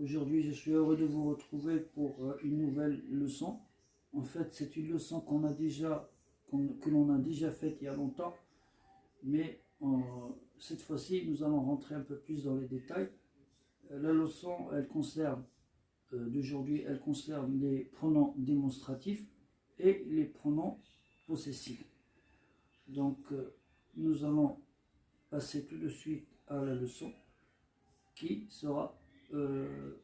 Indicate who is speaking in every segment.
Speaker 1: Aujourd'hui, je suis heureux de vous retrouver pour une nouvelle leçon. En fait, c'est une leçon que l'on a déjà faite il y a longtemps, mais cette fois-ci, nous allons rentrer un peu plus dans les détails. La leçon, d'aujourd'hui, elle concerne les pronoms démonstratifs et les pronoms possessifs. Donc, nous allons passer tout de suite à la leçon qui sera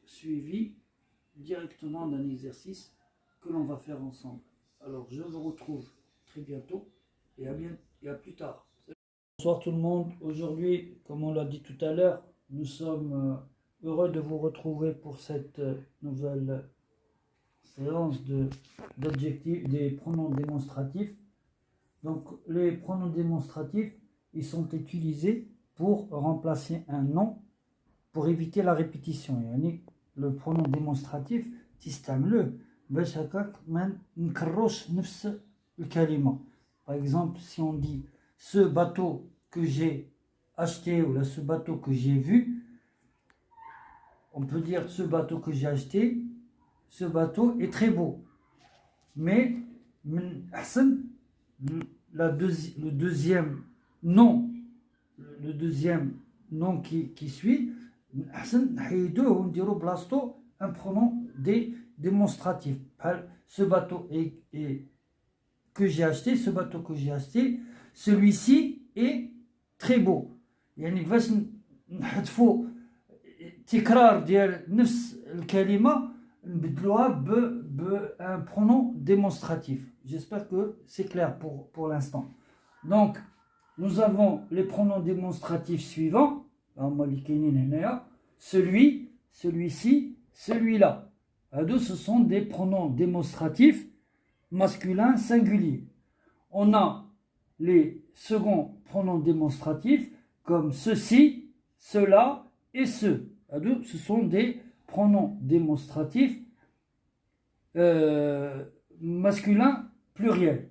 Speaker 1: suivie directement d'un exercice que l'on va faire ensemble. Alors, je vous retrouve très bientôt et à plus tard. Bonsoir tout le monde. Aujourd'hui, comme on l'a dit tout à l'heure, nous sommes heureux de vous retrouver pour cette nouvelle séance d'adjectifs, des pronoms démonstratifs. Donc, les pronoms démonstratifs, ils sont utilisés pour remplacer un nom pour éviter la répétition. يعني le pronom démonstratif تستعملوه باش هكاك ما نكروش نفس الكلمة. Par exemple, si on dit ce bateau que j'ai acheté ou là ce bateau que j'ai vu, on peut dire ce bateau que j'ai acheté, ce bateau est très beau. Mais le deuxième nom qui suit, un pronom démonstratif. Ce bateau que j'ai acheté, celui-ci est très beau. يعني كيفاش نحذفوا تكرار ديال نفس الكلمة نبدلوها un pronom démonstratif. J'espère que c'est clair pour l'instant. Donc, nous avons les pronoms démonstratifs suivants. Celui, celui-ci, celui-là. Ce sont des pronoms démonstratifs masculins singuliers. On a les seconds pronoms démonstratifs comme ceci, cela et ce. Ce sont des pronoms démonstratifs masculins pluriels.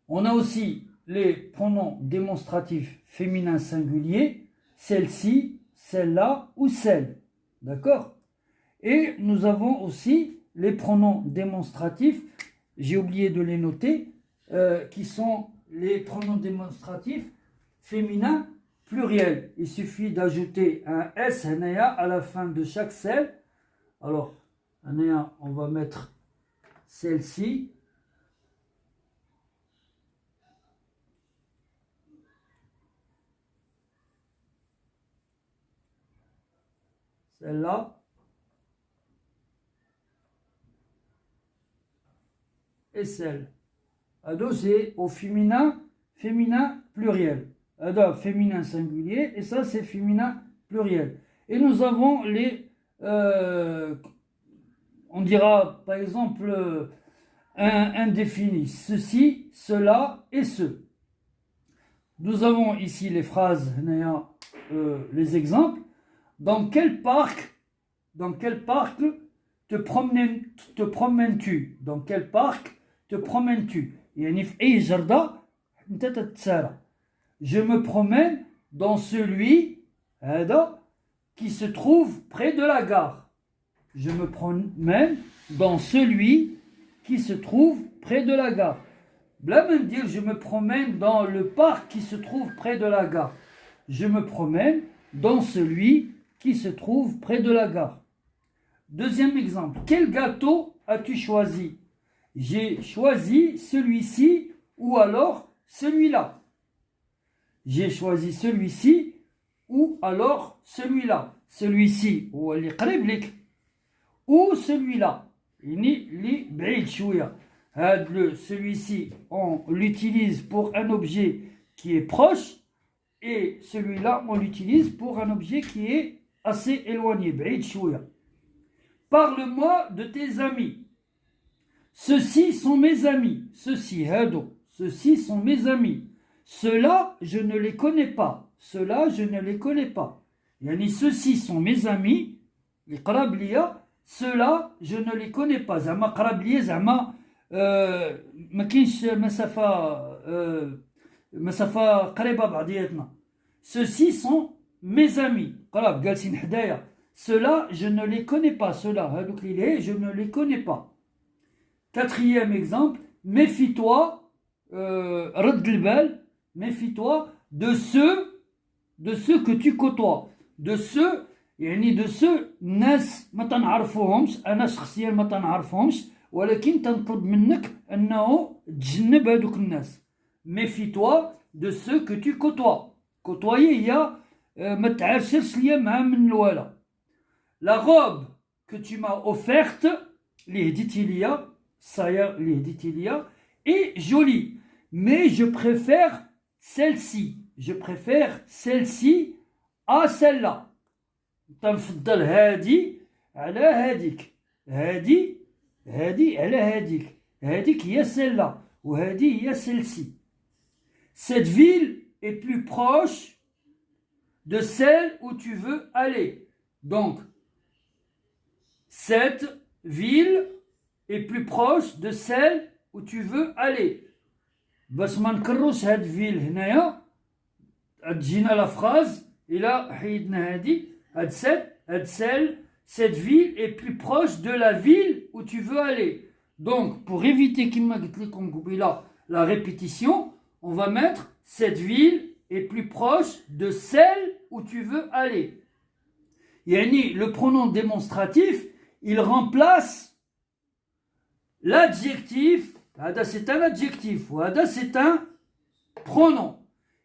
Speaker 1: On a aussi les pronoms démonstratifs féminins singuliers, celle-ci, celle-là ou celle. D'accord? Et nous avons aussi les pronoms démonstratifs, j'ai oublié de les noter, qui sont les pronoms démonstratifs féminins pluriels. Il suffit d'ajouter un S à la fin de chaque celle. Alors, on va mettre celle-ci. Celle-là. Et celle. C'est au féminin pluriel. Féminin singulier, et ça c'est féminin pluriel. Et nous avons les, on dira par exemple indéfini, ceci, cela et ce. Nous avons ici les phrases, les exemples. Dans quel parc te promènes-tu? Dans quel parc te promènes-tu? Je me promène dans celui qui se trouve près de la gare. Je me promène dans celui qui se trouve près de la gare. Blâme dire je me promène dans le parc qui se trouve près de la gare. Je me promène dans celui qui se trouve près de la gare. Deuxième exemple. Quel gâteau as-tu choisi? J'ai choisi celui-ci ou alors celui-là. J'ai choisi celui-ci ou alors celui-là. Celui-ci ou celui-là. Celui-ci, on l'utilise pour un objet qui est proche et celui-là, on l'utilise pour un objet qui est assez éloigné. Parle-moi de tes amis. Ceux-ci sont mes amis. Ceux-ci sont mes amis. Ceux-là, je ne les connais pas. Ceux-là, je ne les connais pas. Ceux-ci sont mes amis. Ceux-là, je ne les connais pas. Zama قراب زعما ما كاينش مسافة قريبة بعضياتنا. Ceux-ci sont mes amis. قراب جالسين حدايا. ceux-là, je ne les connais pas. Ceux-là, je ne les connais pas. Quatrième exemple, méfie-toi, رد البال, méfie-toi de ceux que tu côtoies. De ceux, يعني de ceux, ناس ما تنعرفوهمش, أنا شخصيا ما تنعرفوهمش, ولكن تنطلب منك أنه تجنب هذوك الناس. Méfie-toi de ceux que tu côtoies. Côtoyer, il y a ما تعاشرش ليا مع من الولا. La robe que tu m'as offerte, l'Ihditilia, Saya l'Ihditilia, est jolie, mais je préfère celle-ci. Je préfère celle-ci à celle-là. تنفضل هادي على هاديك. هادي على هاديك. هاديك هي celle-là وهادي هي celle-ci. Cette ville est plus proche de celle où tu veux aller. Donc, cette ville est plus proche de celle où tu veux aller. باش ما نكروش هاد فيل هنايا تجينا لا فراز الى حيدنا هادي هاد celle, cette ville est plus proche de la ville où tu veux aller. Donc pour éviter كما قلت لكم قبيله la répétition, on va mettre cette ville est plus proche de celle où tu veux aller. يعني le pronom démonstratif, il remplace l'adjectif. هذا c'est un adjectif وهذا c'est un pronom.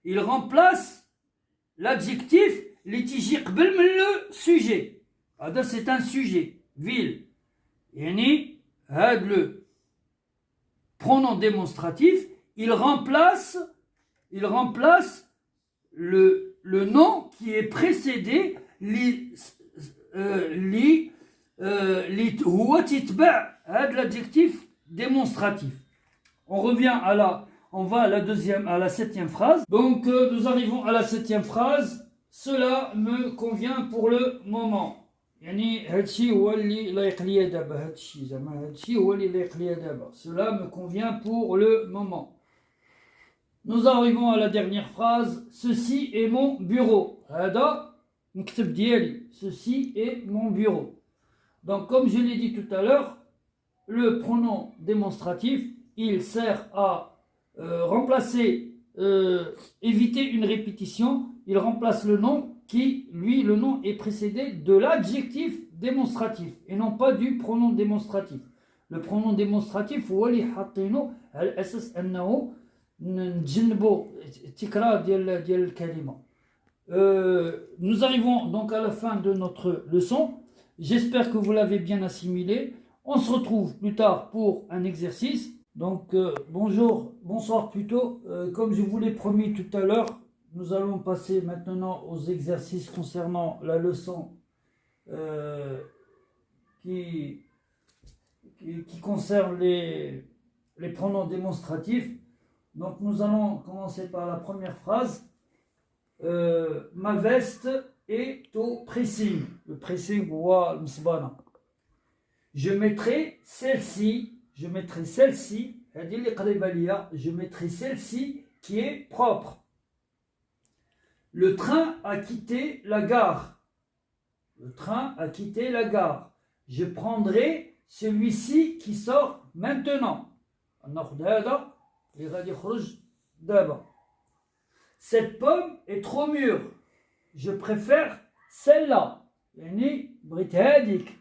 Speaker 1: Il remplace l'adjectif اللي تيجي قبل من le sujet. هذا c'est un sujet, ville. يعني هذا le pronom démonstratif, il remplace le nom qui est précédé هو تتبع هذا l'adjectif démonstratif. On revient on va à la septième phrase. Donc nous arrivons à la septième phrase. Cela me convient pour le moment. يعني هادشي هو اللي لايق ليا دابا. هادشي زعما هادشي هو اللي لايق ليا دابا. Cela me convient pour le moment. Nous arrivons à la dernière phrase. Ceci est mon bureau. هذا نكتب ديالي. Ceci est mon bureau. Donc comme je l'ai dit tout à l'heure, le pronom démonstratif, il sert à remplacer, éviter une répétition. Il remplace le nom qui, lui, le nom est précédé de l'adjectif démonstratif et non pas du pronom démonstratif. Le pronom démonstratif هو اللي حاطينه على اساس انه نتجنبوا التكرار ديال الكلمه. Nous arrivons donc à la fin de notre leçon. J'espère que vous l'avez bien assimilé. On se retrouve plus tard pour un exercice. Donc bonsoir plutôt. Comme je vous l'ai promis tout à l'heure, nous allons passer maintenant aux exercices concernant la leçon qui concerne les pronoms démonstratifs. Donc nous allons commencer par la première phrase. Ma veste est au pressing. Le pressing, هو المصبانة. Je mettrai celle-ci, هذه اللي قريبة ليا, je mettrai celle-ci qui est propre. Le train a quitté la gare. Le train a quitté la gare. Je prendrai celui-ci qui sort maintenant. ناخذ هذا اللي غادي يخرج دابا. Cette pomme est trop mûre. Je préfère celle-là. يعني بغيت هذيك.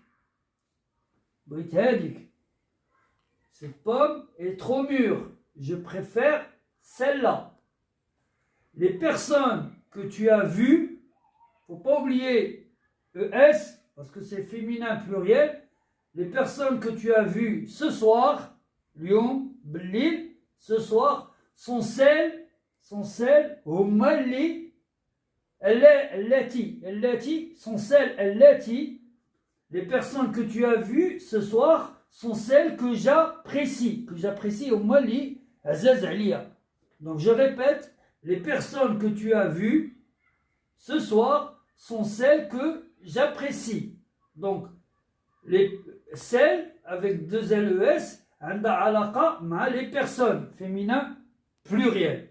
Speaker 1: Cette pomme est trop mûre. Je préfère celle-là. Les personnes que tu as vues, faut pas oublier ES parce que c'est féminin pluriel. Les personnes que tu as vues ce soir, Lyon, Blil, ce soir, sont celles هما اللي اللاتي sont celles اللاتي. Les personnes que tu as vues ce soir sont celles que j'apprécie. هما اللي عزاز عليا. Donc je répète, les personnes que tu as vues ce soir sont celles que j'apprécie. Donc celles avec deux LES عندها علاقة مع les personnes féminin pluriel.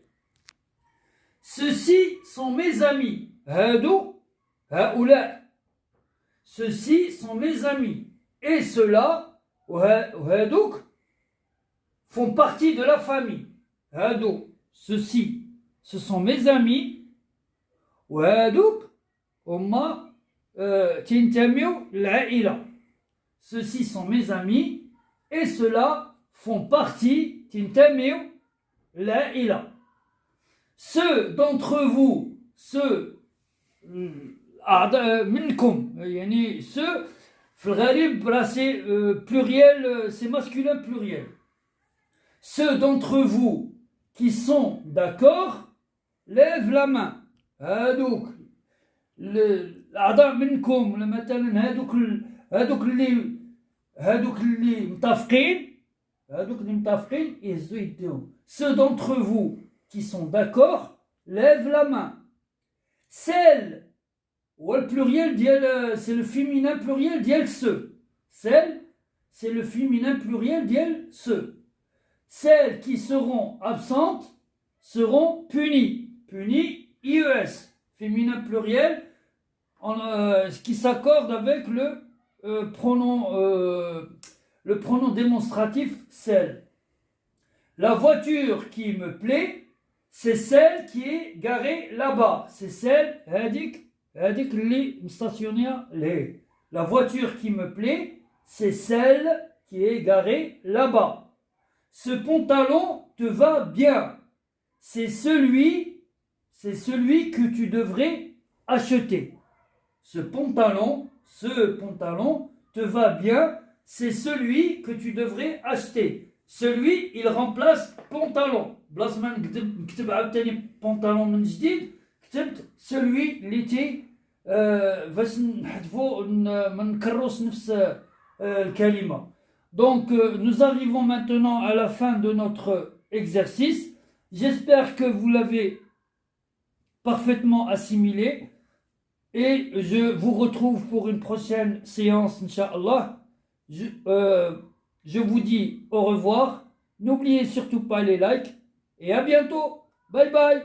Speaker 1: Ceux-ci sont mes amis. هادو هؤلاء. ceux-ci sont mes amis. Et ceux-là, وهادوك, font partie de la famille. هادو, ceux-ci, ce sont mes amis. وهادوك, هما تنتميو للعائلة. Ceux-ci sont mes amis. Et ceux-là font partie, تنتميو للعائلة. Ceux d'entre vous, ceux منكم, يعني ceux, في الغالب c'est pluriel, c'est masculin pluriel. Ceux d'entre vous qui sont d'accord, lèvent la main. هادوك الأعضاء منكم مثلا هادوك اللي متفقين يهزوا يديهم. Ceux d'entre vous qui sont d'accord, lèvent la main. Celle, ou le pluriel, c'est le féminin pluriel d'elle ceux. Celle, c'est le féminin pluriel d'elle ceux. Celles qui seront absentes seront punies. Punies, IES, féminin pluriel, qui s'accorde avec le pronom démonstratif celle. La voiture qui me plaît, c'est celle qui est garée là-bas. C'est celle, la voiture qui me plaît, c'est celle qui est garée là-bas. Ce pantalon te va bien. C'est celui que tu devrais acheter. Ce pantalon te va bien. C'est celui que tu devrais acheter. Celui, il remplace pantalon. بلاص ما نكتب عاوتاني بونطالون من جديد كتبت celui اللي تي باش نحذفو ما نكروش نفس الكلمة. Donc nous arrivons maintenant à la fin de notre exercice. J'espère que vous l'avez parfaitement assimilé et je vous retrouve pour une prochaine séance, Inch'Allah. Je vous dis au revoir. N'oubliez surtout pas les likes et à bientôt. Bye bye.